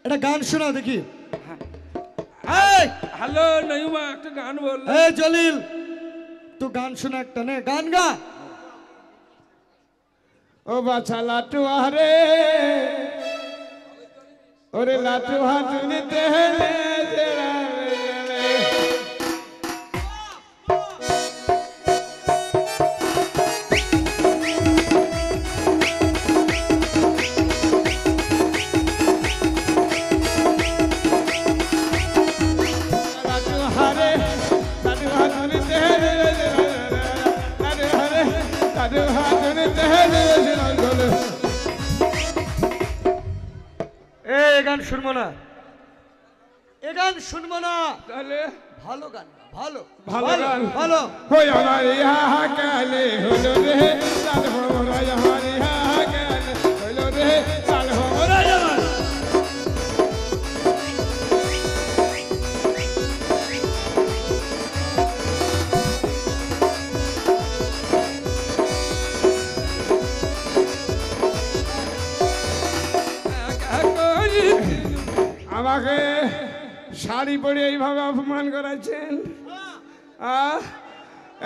এটা গান শোনা দেখি। হ্যালো নয়ুমা, একটা গান বল। এই জলিল, তুই গান শোনা একটা, নে গান গা। ও বাছা লাটু আরে, ওরে লাটু হাতুনিতে গান শুনবো না, এ গান শুনবো না। তাহলে ভালো গান, ভালো ভালো গান ভালো। হই আমার ইহা কালে হলো রে লাল ভোরা আমার ইহা কালে হলো রে লাল ভোরা আমার। আমাকে শাড়ি পরে এইভাবে অপমান করাচ্ছেন,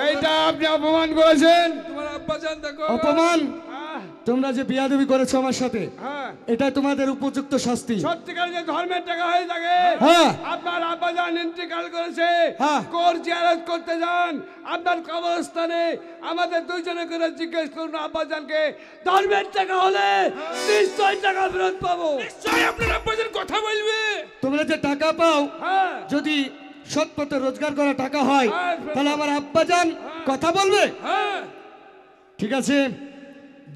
এইটা আপনি অপমান করেছেন। তোমার আব্বা জান দেখো। অপমান? তোমরা যে বিয়াদবি করেছো আমার সাথে, হ্যাঁ, এটা তোমাদের উপযুক্ত শাস্তি। সত্যিকার যে ধর্মের টাকা হয়ে থাকে, হ্যাঁ। আপনার আব্বা যান ইন্তেকাল করেছে, হ্যাঁ। কোর জিয়ারত করতে যান আপনার কবরস্থানে, আমাদের দুইজনে করে জিজ্ঞেস করুন আব্বা জানকে, ধর্মের টাকা হলে নিশ্চয় টাকা ফেরত পাবো। নিশ্চয় আপনার আব্বা জান কথা বলবে। তোমরা যে টাকা পাও, হ্যাঁ, যদি সৎ পথে রোজগার করা টাকা হয়, হ্যাঁ। তাহলে আমার আব্বা জান কথা বলবে। হ্যাঁ, ঠিক আছে,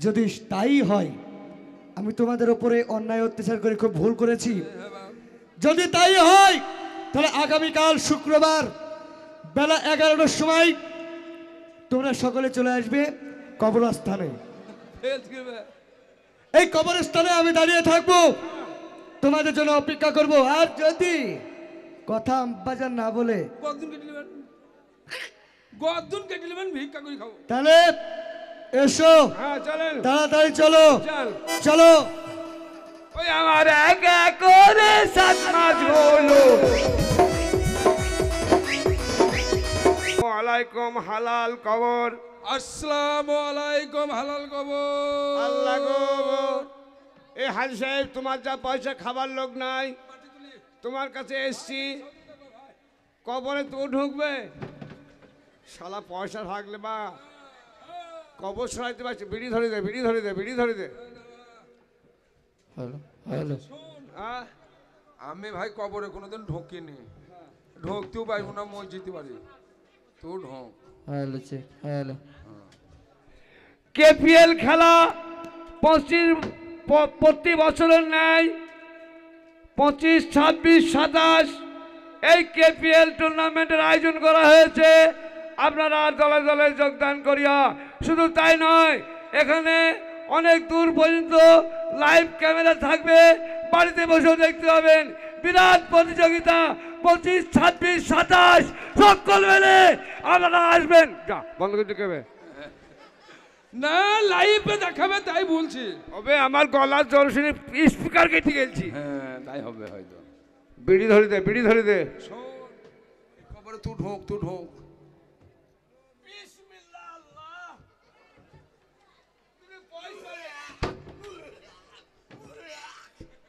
যদি তাই হয়, আমি তোমাদের উপরে অন্যায় অত্যাচার করে খুব ভুল করেছি। যদি তাই হয়, তাহলে আগামীকাল শুক্রবার বেলা 11টার সময় তোমরা সকলে চলে আসবে কবরস্থানে। এই কবরস্থানে আমি দাঁড়িয়ে থাকবো, তোমাদের জন্য অপেক্ষা করব। আর যদি কথা আব্বাজান না বলে, গদ্দুন কেটে নেবেন, গদ্দুন কেটে নেবেন, ভিক্ষা করে খাবো। তাহলে এসো, হ্যাঁ চলেন, তাড়াতাড়ি চলো, চল। চলো। ওই আমার একা করে 7 মাস হলো। ওয়ালাইকুম হালাল কবর। আসসালামু আলাইকুম হালাল কবর। আল্লাহ গো, এ হাজি সাহেব তোমার যা পয়সা খাবার লোক নাই, তোমার কাছে এসছি, কবরে তো ঢুকবে, শালা পয়সা থাকলে বা কবর সরাইতে পারছে। বিড়ি ধরে দে, বিড়ি ধরে দে, বিড়ি ধরে দে। Hello, hello. আহ, আমি ভাই কবরে কোনোদিন ঢোকিনি, ঢোকতেও পারবো না, মসজিদে পারি। তো ঢোক। Hello, hello. কেপিএল খেলা প্রতি বছরের ন্যায় 25, 26, 27 এই কেপিএল টুর্নামেন্টের আয়োজন করা হয়েছে। আপনারা দলে দলে যোগদান করিয়া, শুধু তাই নয়, এখানে অনেক দূর পর্যন্ত লাইভ ক্যামেরা থাকবে, বাড়িতে বসেও দেখতে পাবেন। বিরাট প্রতিযোগিতা 25, 26, 27 সকল মিলে আপনারা আসবেন। যা বন্ধ করে দেবে না, লাইভে দেখাবে তাই বলছি। হবে, আমার গলার জোর শুনে স্পিকার কেটে গেছি। হ্যাঁ, তাই হবে হয়তো। বিড়ি ধরে দে, বিড়ি ধরে দে। শোন, কবরে তুই ঢোক, তুই ঢোক।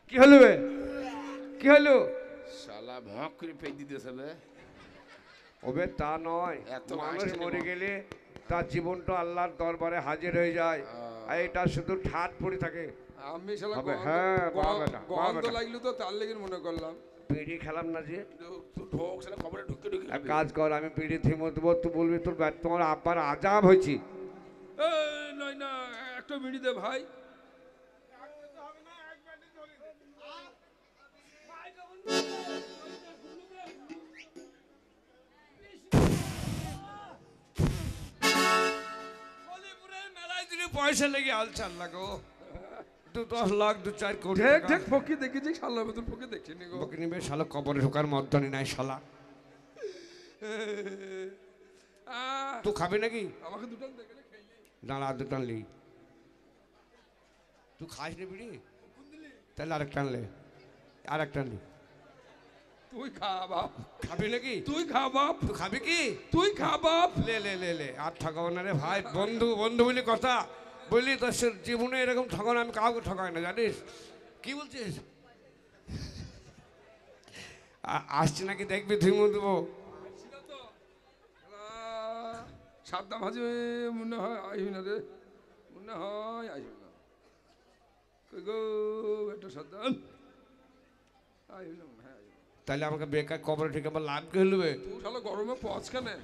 কি হলো বে? কি হলো? শালা ভক করে পেয়ে দিতেছে বে। ওবে তা নয়, এত মানুষ মাস্টারি মরে বাবা। গেলে তার জীবনটা আল্লাহর দরবারে হাজির হয়ে যায়, আর এটা শুধু ঠাট পড়ে থাকে। আমি শালা হবে, হ্যাঁ, বাবা বেটা, বাবা গন্ধ বেটা। লাগলো তো তার লেগে মনে করলাম। বিড়ি খেলাম না যে, তুই ঢোক, শালা কবরে ঢুকে ঢুকে এক কাজ কর, আমি বিড়ি থেমে দেবো, তুই বলবি তোর তোমার আব্বার আজাব হয়েছি। নয় না, একটা বিড়ি দে ভাই। পয়সা লেগে আলচাল লাগো, 10 লাখ 2-4 কোটি ঢেক ঢেক ফকি দেখেছি, শালা মতন ফকি দেখিনি গো। বকে নিবে শালা, কবরে ঢোকার মর্দানি নাই শালা। তুই খাবি নাকি? আমাকে দুটান দেখে খেয়ে দাঁড়া, দুটো টানলি। তুই খাস নি বিড়ি? তাহলে আরেক টানলে। আর একটা নি। তুই খা বাপ, খাবি নাকি? তুই খা বাপ, তুই খাবি কি? তুই খা বাপ। লে লে লে লে, আর ঠকাবো না রে ভাই, বন্ধু বন্ধু বলি কথা বললি তো, সে জীবনে এরকম ঠকানো আমি কাউকে ঠকাই না, জানিস? কি বলছিস? আসছে নাকি দেখবি, ধুইমু দেবো। সাবধান ভাজি মনে হয় আসবি না রে, মনে হয় আসবি না। কই গো একটা সাবধান, আসবি না মনে হয়, আসবি না। তাহলে আমাকে বেকার কবরে ঠিক আমার লাভ কে হলবে? তুই শালা গরমে পচ কেনে?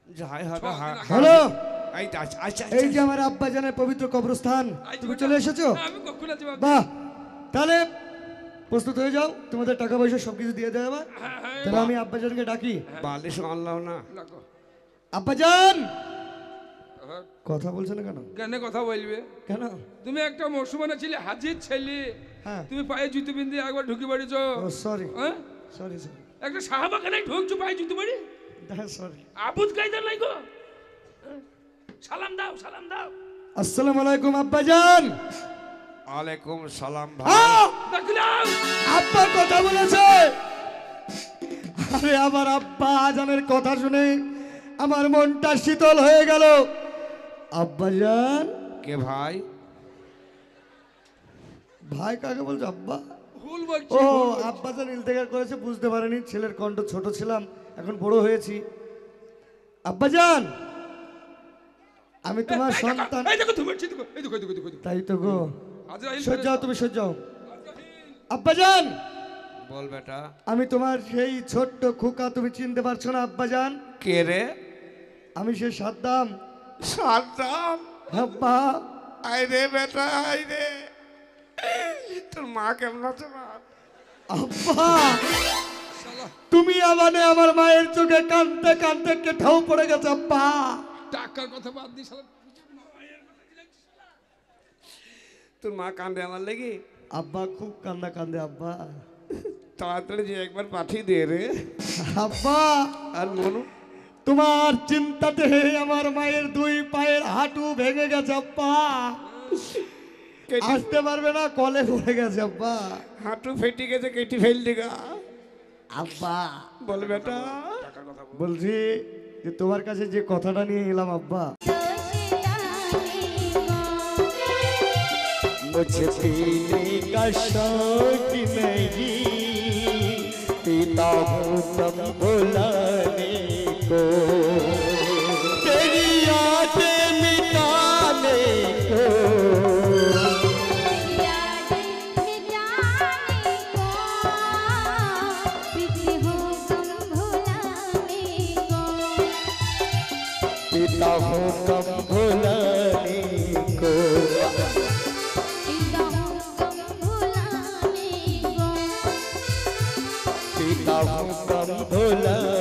যাই হবে। হ্যালো, এই তো আচ্ছা আচ্ছা এই যে আমার আব্বাজানের পবিত্র কবরস্থান, তুমি চলে এসেছো? আমি কখন আছি বাপ? বাহ, তাহলে প্রস্তুত হয়ে যাও, তোমাদের টাকা পয়সা সবকিছু দিয়ে দেওয়া হবে। তাহলে আমি আব্বাজানকে ডাকি। বালিশ আনলাম না। লাগো। আব্বাজান, হ্যাঁ, কথা বলছো না কেন? কেন কথা বলবে? কেন? তুমি একটা মুসলমান ছিলে, হাজির ছেলে, হ্যাঁ, তুমি পায়ে জুতো বিন্দু একবার ঢুকে পড়েছো। ও সরি হ্যাঁ, সরি সরি, একটা সাহাবাখানে ঢুকছো পায়ে জুতো বাড়ি, সরি। আবুদ কায়দার নাই গো। সালাম দাও, সালাম দাও। আসসালামু আলাইকুম আব্বাজান। ওয়ালাইকুম সালাম ভাই। দেখলাম আব্বা কথা বলেছে। আরে আমার আব্বা আজানের কথা শুনে আমার মনটা শীতল হয়ে গেল। আব্বাজান। কে ভাই? ভাই কাকে বলছো? আব্বা? ভুল বলছি, ও, ভুল বলছি। আব্বাজান ইন্তেকাল করেছে, বুঝতে পারিনি। ছেলের কণ্ঠ ছোট ছিলাম, এখন বড় হয়েছি। আব্বাজান, আমি তোমার এই দেখো, সন্তান। এই দেখো তুমি, এই দেখো, এই দেখো, এই দেখো, এই দেখো। তাই তো গো। আজরাইল সজ্জাও, তুমি সজ্জাও। আব্বাজান, বল বেটা। আমি তোমার সেই ছোট্ট খোকা, তুমি চিনতে পারছো না আব্বাজান? কে রে? আমি সে সাদ্দাম। সাদ্দাম? আব্বা, আই রে বেটা, আই রে। তোর মা কেমন আছে মা? আব্বা, তুমি আমানে আমার মায়ের চোখে কানতে কানতে কেঠাও পড়ে গেছে আব্বা। টাকার কথা বাদ দিস, শালা। তোর মা কান্দে আমার লেগে? আব্বা খুব কান্দা কান্দে আব্বা। তাড়াতাড়ি যে একবার পাঠিয়ে দে রে। আব্বা, আর মনু? তোমার চিন্তাতে আমার মায়ের দুই পায়ের হাঁটু ভেঙে গেছে আব্বা, আসতে পারবে না, কলে পড়ে গেছে আব্বা। হাঁটু ফেটে গেছে, কেটে ফেল দিগা। আব্বা, বল বেটা। বলছি যে তোমার কাছে যে কথাটা নিয়ে এলাম আব্বা। मुझे पीने का शौक नहीं, पीता हूँ कम बुलाने को, तेरी यादें मिटाने को। पीता हूँ कम भुलाने को, पीता हूँ कम भुलाने